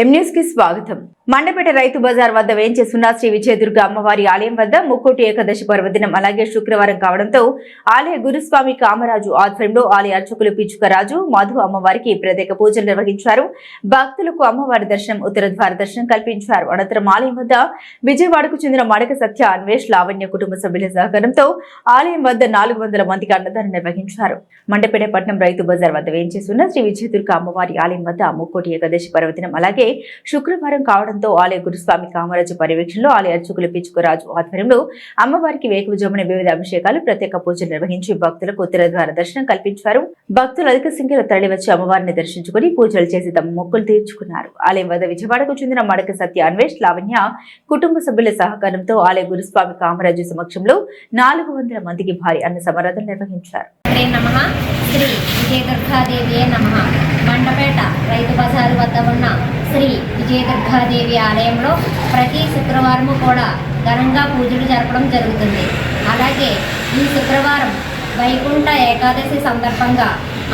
M news కి స్వాగతం. మండపేట రైతు బజార్ వద్ద వేంచేస్తున్న శ్రీ విజయదుర్గ అమ్మవారి ఆలయం వద్ద ముక్కోటి ఏకాదశి పర్వదినం అలాగే శుక్రవారం కావడంతో ఆలయ గురుస్వామి కామరాజు ఆధ్వర్యంలో ఆలయ అర్చకులు పిచ్చుకరాజు మధు అమ్మవారికి ప్రత్యేక పూజలు నిర్వహించారు. భక్తులకు అమ్మవారి దర్శనం ఉత్తర ద్వార దర్శనం కల్పించారు. అనంతరం ఆలయం వద్ద విజయవాడకు చెందిన మడక సత్య అన్వేష్ లావణ్య కుటుంబ సభ్యుల సహకారంతో ఆలయం వద్ద 400 మందికి అన్నదానం నిర్వహించారు. మండపేట పట్నం రైతు బజార్ వద్ద వేంచేస్తున్న శ్రీ విజయదుర్గ అమ్మవారి ఆలయం వద్ద ముక్కోటి ఏకాదశి పర్వదినం అలాగే శుక్రవారం కావడంతో ఆలయ గురుస్వామి కామరాజు పర్యవేక్షణలో ఆలయ అర్చకులు పిచ్చుకరాజు ఆధ్వర్యంలో అమ్మవారికి వేకువజామున వివిధ అభిషేకాలు ప్రత్యేక పూజలు నిర్వహించి భక్తులకు ఉత్తర ద్వార దర్శనం కల్పించారు. భక్తులు అధిక సంఖ్యలో తరలివచ్చి అమ్మవారిని దర్శించుకుని పూజలు చేసి తమ మొక్కులు తీర్చుకున్నారు. ఆలయం వద్ద విజయవాడకు చెందిన మడక సత్య అన్వేష్ లావణ్య కుటుంబ సభ్యుల సహకారంతో ఆలయ గురుస్వామి కామరాజు సమక్షంలో 400 మందికి భారీ అన్న సమారాధన నిర్వహించారు. శ్రీ విజయదుర్గాదేవి నమః. మండపేట రైతు బజారు వద్ద ఉన్న శ్రీ విజయదుర్గాదేవి ఆలయంలో ప్రతి శుక్రవారము కూడా ఘనంగా పూజలు జరపడం జరుగుతుంది. అలాగే ఈ శుక్రవారం వైకుంఠ ఏకాదశి సందర్భంగా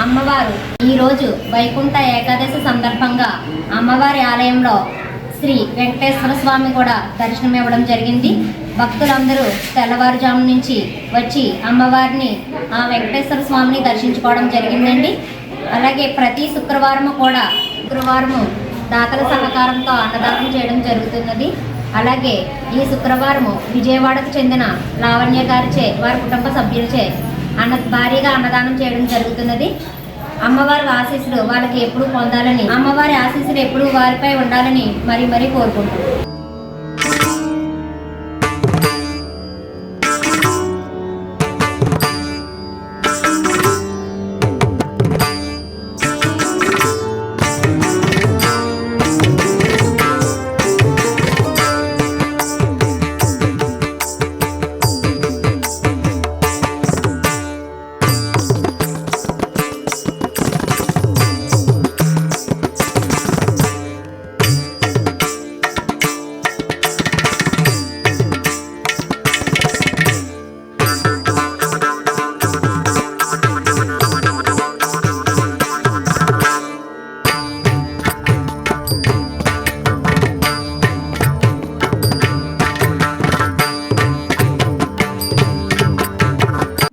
అమ్మవారు ఈరోజు వైకుంఠ ఏకాదశి సందర్భంగా అమ్మవారి ఆలయంలో శ్రీ వెంకటేశ్వర స్వామి కూడా దర్శనం ఇవ్వడం జరిగింది. భక్తులందరూ తెల్లవారుజాము నుంచి వచ్చి అమ్మవారిని ఆ వెంకటేశ్వర స్వామిని దర్శించుకోవడం జరిగిందండి. అలాగే ప్రతి శుక్రవారము కూడా దాతల సహకారంతో అన్నదానం చేయడం జరుగుతున్నది. అలాగే ఈ శుక్రవారము విజయవాడకు చెందిన లావణ్య గారిచే వారి కుటుంబ సభ్యులచే భారీగా అన్నదానం చేయడం జరుగుతున్నది. అమ్మవారి ఆశీస్సులు వాళ్ళకి ఎప్పుడు పొందాలని, అమ్మవారి ఆశీస్సులు ఎప్పుడు వారిపై ఉండాలని మరీ కోరుకుంటున్నాను.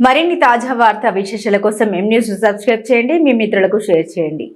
మరిన్ని తాజా వార్తా విశేషాల కోసం ఎం న్యూస్ సబ్స్క్రైబ్ చేయండి, మీ మిత్రులకు షేర్ చేయండి.